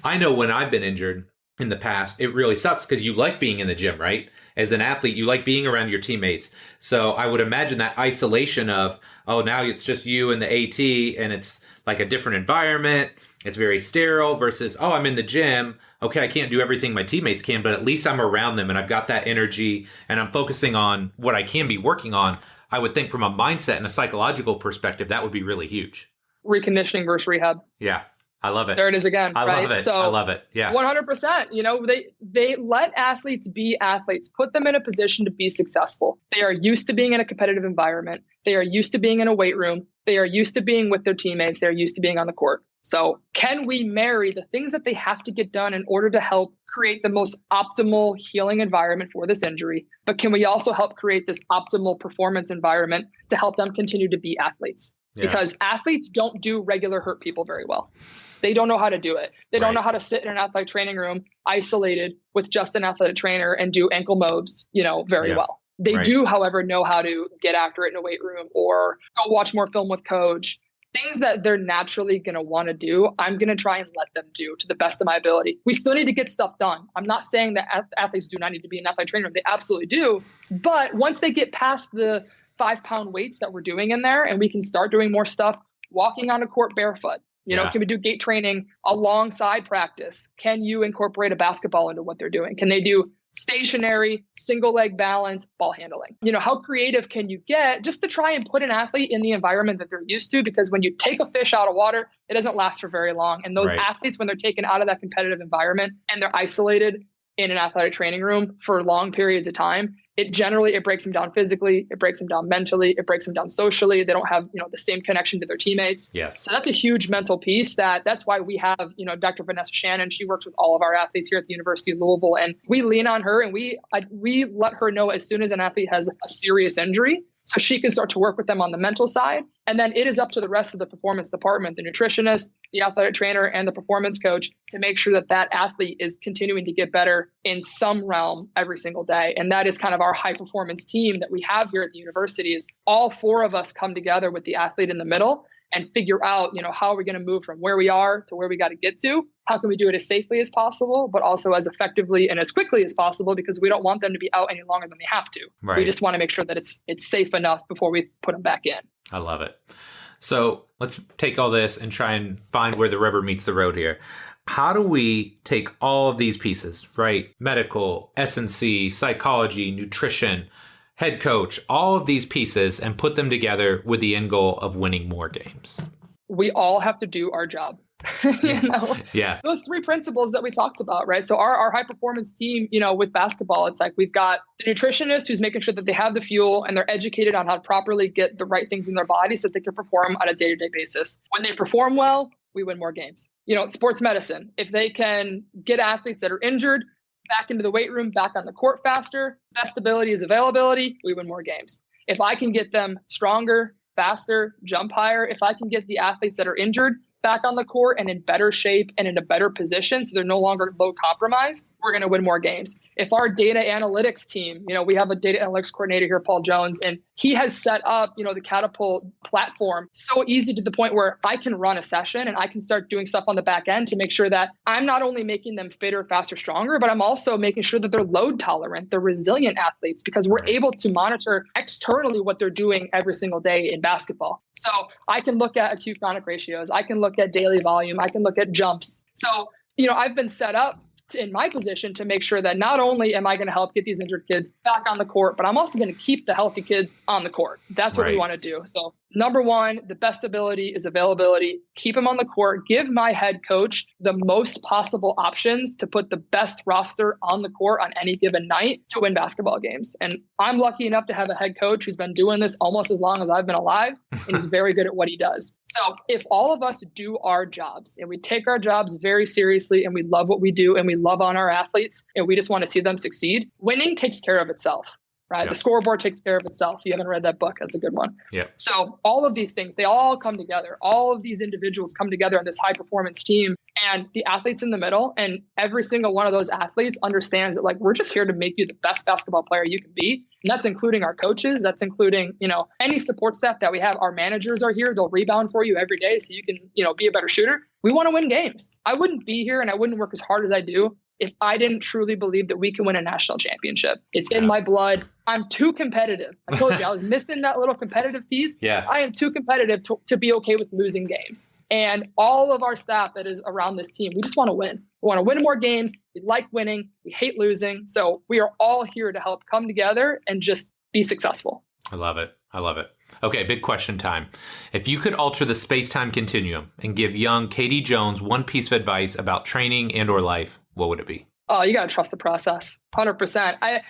I know when I've been injured in the past, it really sucks because you like being in the gym, right? As an athlete, you like being around your teammates. So I would imagine that isolation of, now it's just you and the AT and it's like a different environment. It's very sterile versus, I'm in the gym. Okay, I can't do everything my teammates can, but at least I'm around them and I've got that energy and I'm focusing on what I can be working on. I would think from a mindset and a psychological perspective, that would be really huge. Reconditioning versus rehab. Yeah. I love it. There it is again. I love it. So I love it. Yeah. 100%. They let athletes be athletes, put them in a position to be successful. They are used to being in a competitive environment. They are used to being in a weight room. They are used to being with their teammates. They're used to being on the court. So can we marry the things that they have to get done in order to help create the most optimal healing environment for this injury? But can we also help create this optimal performance environment to help them continue to be athletes? Yeah. Because athletes don't do regular hurt people very well. They don't know how to do it. They don't know how to sit in an athletic training room isolated with just an athletic trainer and do ankle mobs, very well. They do, however, know how to get after it in a weight room or go watch more film with coach. Things that they're naturally going to want to do, I'm going to try and let them do to the best of my ability. We still need to get stuff done. I'm not saying that athletes do not need to be an athletic trainer. They absolutely do. But once they get past the 5-pound weights that we're doing in there and we can start doing more stuff, walking on a court barefoot, can we do gait training alongside practice? Can you incorporate a basketball into what they're doing? Can they do stationary, single leg balance, ball handling? How creative can you get just to try and put an athlete in the environment that they're used to? Because when you take a fish out of water, it doesn't last for very long. And those athletes, when they're taken out of that competitive environment and they're isolated in an athletic training room for long periods of time, it breaks them down physically, it breaks them down mentally, it breaks them down socially. They don't have, the same connection to their teammates. Yes. So that's a huge mental piece that's why we have, Dr. Vanessa Shannon. She works with all of our athletes here at the University of Louisville, and we lean on her and we let her know as soon as an athlete has a serious injury, so she can start to work with them on the mental side. And then it is up to the rest of the performance department, the nutritionist, the athletic trainer, and the performance coach to make sure that athlete is continuing to get better in some realm every single day. And that is kind of our high performance team that we have here at the university. Is all 4 of us come together with the athlete in the middle and figure out, how are we going to move from where we are to where we got to get to? How can we do it as safely as possible, but also as effectively and as quickly as possible, because we don't want them to be out any longer than they have to. Right. We just want to make sure that it's safe enough before we put them back in. I love it. So let's take all this and try and find where the rubber meets the road here. How do we take all of these pieces, right? Medical, S&C, psychology, nutrition, head coach, all of these pieces, and put them together with the end goal of winning more games? We all have to do our job. Yeah. Those 3 principles that we talked about, right? So our high performance team, with basketball, it's like we've got the nutritionist who's making sure that they have the fuel and they're educated on how to properly get the right things in their body so that they can perform on a day-to-day basis. When they perform well, we win more games. Sports medicine, if they can get athletes that are injured, back into the weight room, back on the court faster. Best ability is availability. We win more games. If I can get them stronger, faster, jump higher, if I can get the athletes that are injured back on the court and in better shape and in a better position so they're no longer low compromised, we're going to win more games. If our data analytics team, we have a data analytics coordinator here, Paul Jones, and he has set up, the Catapult platform so easy to the point where I can run a session and I can start doing stuff on the back end to make sure that I'm not only making them fitter, faster, stronger, but I'm also making sure that they're load tolerant, they're resilient athletes, because we're able to monitor externally what they're doing every single day in basketball. So I can look at acute chronic ratios. I can look at daily volume. I can look at jumps. So, I've been set up in my position to make sure that not only am I going to help get these injured kids back on the court, but I'm also going to keep the healthy kids on the court. That's what we want to do. So number one, the best ability is availability. Keep them on the court. Give my head coach the most possible options to put the best roster on the court on any given night to win basketball games. And I'm lucky enough to have a head coach who's been doing this almost as long as I've been alive, and he's very good at what he does. So if all of us do our jobs and we take our jobs very seriously and we love what we do and we love on our athletes and we just want to see them succeed, winning takes care of itself. Right. Yep. The scoreboard takes care of itself. If you haven't read that book, that's a good one. Yeah. So all of these things, they all come together. All of these individuals come together on this high performance team, and the athletes in the middle, and every single one of those athletes understands that we're just here to make you the best basketball player you can be. And that's including our coaches. That's including, any support staff that we have. Our managers are here. They'll rebound for you every day so you can, be a better shooter. We want to win games. I wouldn't be here and I wouldn't work as hard as I do if I didn't truly believe that we can win a national championship. It's in my blood. I'm too competitive. I told you I was missing that little competitive piece. Yes. I am too competitive to be okay with losing games. And all of our staff that is around this team, we just want to win. We want to win more games. We like winning. We hate losing. So we are all here to help come together and just be successful. I love it. Okay, big question time. If you could alter the space-time continuum and give young Kaiti Jones one piece of advice about training and or life, what would it be? Oh, you got to trust the process. 100%.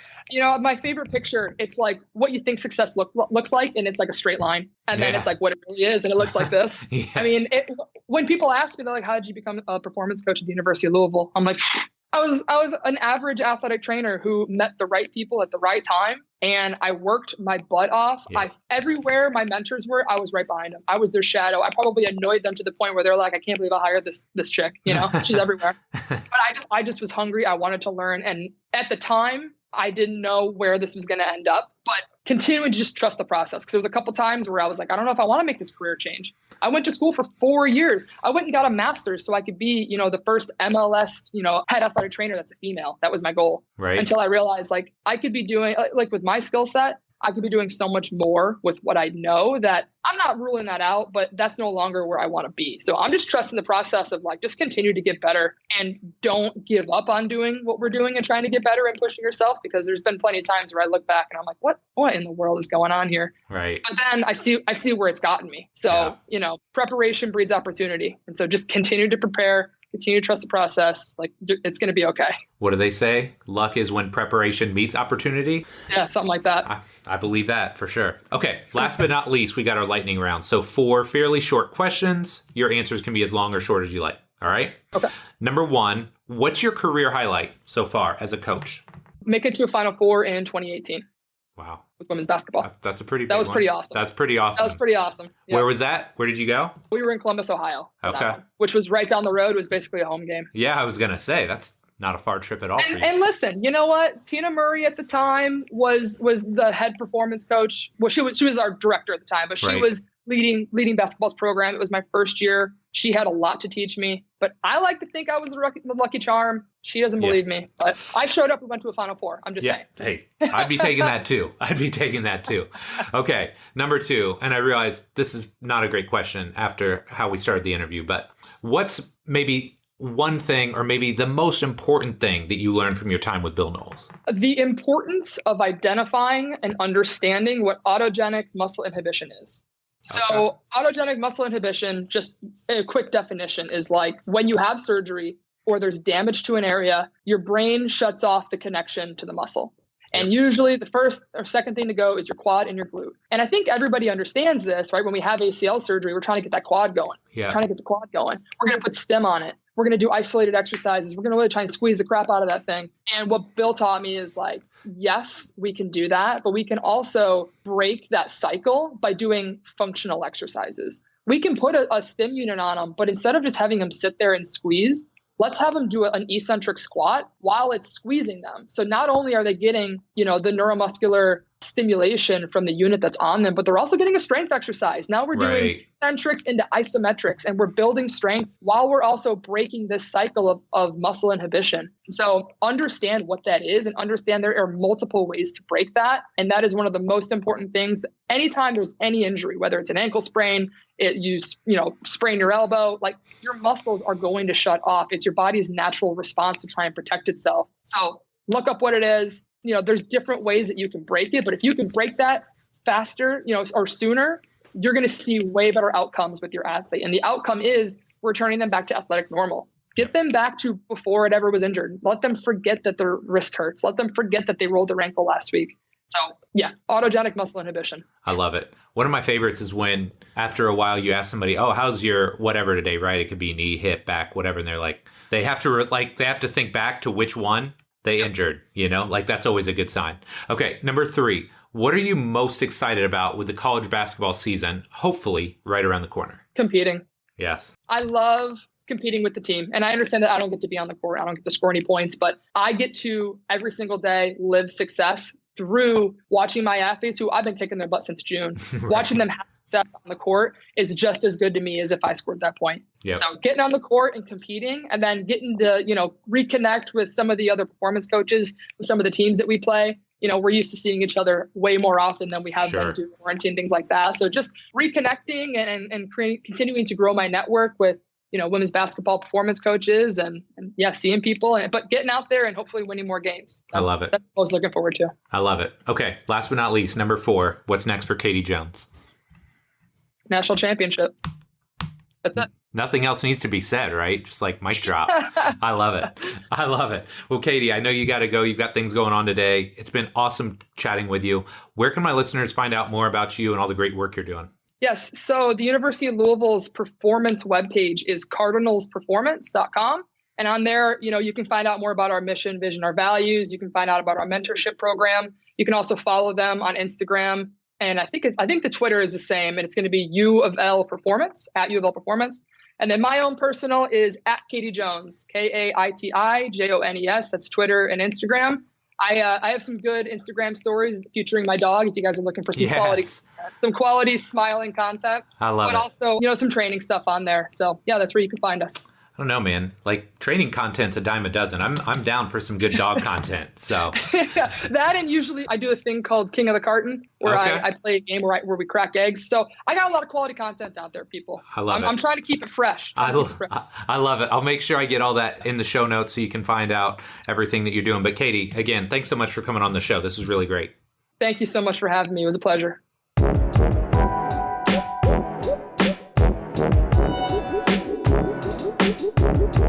My favorite picture, it's like what you think success looks like. And it's like a straight line. And then it's like what it really is. And it looks like this. Yes. I mean, when people ask me, they're like, how did you become a performance coach at the University of Louisville? I'm like, I was an average athletic trainer who met the right people at the right time. And I worked my butt off. Yeah. Everywhere my mentors were, I was right behind them. I was their shadow. I probably annoyed them to the point where they're like, I can't believe I hired this chick. She's everywhere. But I just was hungry. I wanted to learn. And at the time, I didn't know where this was going to end up, but continuing to just trust the process. Because there was a couple times where I was like, I don't know if I want to make this career change. I went to school for 4 years. I went and got a master's so I could be, the first MLS, head athletic trainer that's a female. That was my goal. Right. Until I realized I could be doing with my skill set, I could be doing so much more with what I know that I'm not ruling that out, but that's no longer where I want to be. So I'm just trusting the process of just continue to get better and don't give up on doing what we're doing and trying to get better and pushing yourself, because there's been plenty of times where I look back and I'm like, what in the world is going on here? Right. But then I see where it's gotten me. So, preparation breeds opportunity. And so just continue to prepare, continue to trust the process. It's going to be okay. What do they say? Luck is when preparation meets opportunity. Yeah, something like that. I believe that for sure. Okay. Last but not least, we got our lightning round. So 4 fairly short questions. Your answers can be as long or short as you like. All right. Okay. Number 1, what's your career highlight so far as a coach? Make it to a Final Four in 2018. Wow. With women's basketball. That's a pretty big That was one. pretty awesome. That's pretty awesome. That was pretty awesome. Yeah. Where was that? Where did you go? We were in Columbus, Ohio. Okay. Which was right down the road. It was basically a home game. Yeah, I was going to say, that's not a far trip at all for you. And listen, you know what? Tina Murray at the time was the head performance coach. Well, she was our director at the time, but she was leading basketball's program. It was my first year. She had a lot to teach me, but I like to think I was the lucky charm. She doesn't believe me, but I showed up and went to a Final Four. I'm just saying. Hey, I'd be taking that too. Okay. Number 2, and I realize this is not a great question after how we started the interview, but what's maybe one thing or maybe the most important thing that you learned from your time with Bill Knowles? The importance of identifying and understanding what autogenic muscle inhibition is. So autogenic muscle inhibition, just a quick definition, is like when you have surgery or there's damage to an area, your brain shuts off the connection to the muscle. And usually the first or second thing to go is your quad and your glute. And I think everybody understands this, right? When we have ACL surgery, we're trying to get that quad going. Yeah. We're trying to get the quad going. We're going to put stem on it. We're going to do isolated exercises. We're going to really try and squeeze the crap out of that thing. And what Bill taught me is like, yes, we can do that, but we can also break that cycle by doing functional exercises. We can put a stim unit on them, but instead of just having them sit there and squeeze, let's have them do an eccentric squat while it's squeezing them. So not only are they getting, the neuromuscular stimulation from the unit that's on them, but they're also getting a strength exercise. Now we're doing eccentrics into isometrics, and we're building strength while we're also breaking this cycle of muscle inhibition. So understand what that is and understand there are multiple ways to break that. And that is one of the most important things. Anytime there's any injury, whether it's an ankle sprain, you sprain your elbow, like your muscles are going to shut off. It's your body's natural response to try and protect itself. So look up what it is. There's different ways that you can break it, but if you can break that faster, or sooner, you're going to see way better outcomes with your athlete. And the outcome is returning them back to athletic normal. Get them back to before it ever was injured. Let them forget that their wrist hurts. Let them forget that they rolled their ankle last week. So yeah, autogenic muscle inhibition. I love it. One of my favorites is when after a while you ask somebody, oh, how's your whatever today, right? It could be knee, hip, back, whatever. And they're like, they have to think back to which one they injured, that's always a good sign. Okay. Number 3, what are you most excited about with the college basketball season, hopefully right around the corner? Competing. Yes. I love competing with the team. And I understand that I don't get to be on the court. I don't get to score any points, but I get to every single day live success through watching my athletes who I've been kicking their butt since June. Right. Watching them have success on the court is just as good to me as if I scored that point. Yep. So getting on the court and competing, and then getting to, reconnect with some of the other performance coaches, with some of the teams that we play. We're used to seeing each other way more often than we have been due to quarantine, things like that. So just reconnecting and continuing to grow my network with, women's basketball performance coaches and seeing people, but getting out there and hopefully winning more games. I love it. That's what I was looking forward to. I love it. Okay. Last but not least, number 4, what's next for Kaiti Jones? National championship. That's it. Nothing else needs to be said, right? Just like mic drop. I love it. I love it. Well, Kaiti, I know you got to go. You've got things going on today. It's been awesome chatting with you. Where can my listeners find out more about you and all the great work you're doing? Yes. So the University of Louisville's performance webpage is cardinalsperformance.com. And on there, you can find out more about our mission, vision, our values. You can find out about our mentorship program. You can also follow them on Instagram. And I think the Twitter is the same, and it's going to be U of L Performance, at U of L Performance. And then my own personal is at Kaiti Jones, KaitiJones. That's Twitter and Instagram. I have some good Instagram stories featuring my dog if you guys are looking for some quality smiling content. I love it. But also, some training stuff on there. So yeah, that's where you can find us. I don't know, man. Like training content's a dime a dozen. I'm down for some good dog content. So yeah, that, and usually I do a thing called King of the Carton where I play a game where we crack eggs. So I got a lot of quality content out there, people. I love it. I'm trying to keep it fresh. I love it. I'll make sure I get all that in the show notes so you can find out everything that you're doing. But Kaiti, again, thanks so much for coming on the show. This was really great. Thank you so much for having me. It was a pleasure.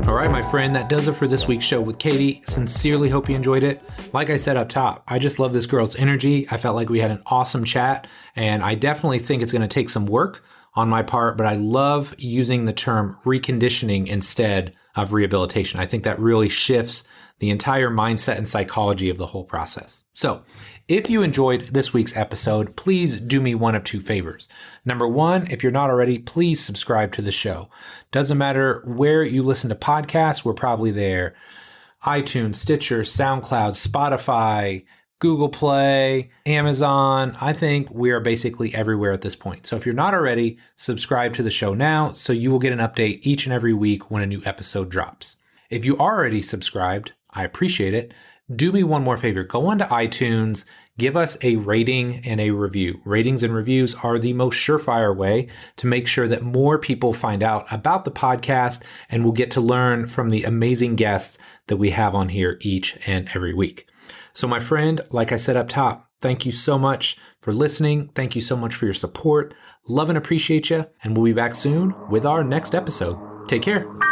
All right, my friend, that does it for this week's show with Kaiti. Sincerely hope you enjoyed it. Like I said up top, I just love this girl's energy. I felt like we had an awesome chat, and I definitely think it's going to take some work on my part, but I love using the term reconditioning instead of rehabilitation. I think that really shifts the entire mindset and psychology of the whole process. So if you enjoyed this week's episode, please do me one of 2 favors. Number 1, if you're not already, please subscribe to the show. Doesn't matter where you listen to podcasts, we're probably there. iTunes, Stitcher, SoundCloud, Spotify, Google Play, Amazon. I think we are basically everywhere at this point. So if you're not already, subscribe to the show now so you will get an update each and every week when a new episode drops. If you are already subscribed, I appreciate it. Do me one more favor. Go on to iTunes, give us a rating and a review. Ratings and reviews are the most surefire way to make sure that more people find out about the podcast and will get to learn from the amazing guests that we have on here each and every week. So my friend, like I said up top, thank you so much for listening. Thank you so much for your support. Love and appreciate you. And we'll be back soon with our next episode. Take care.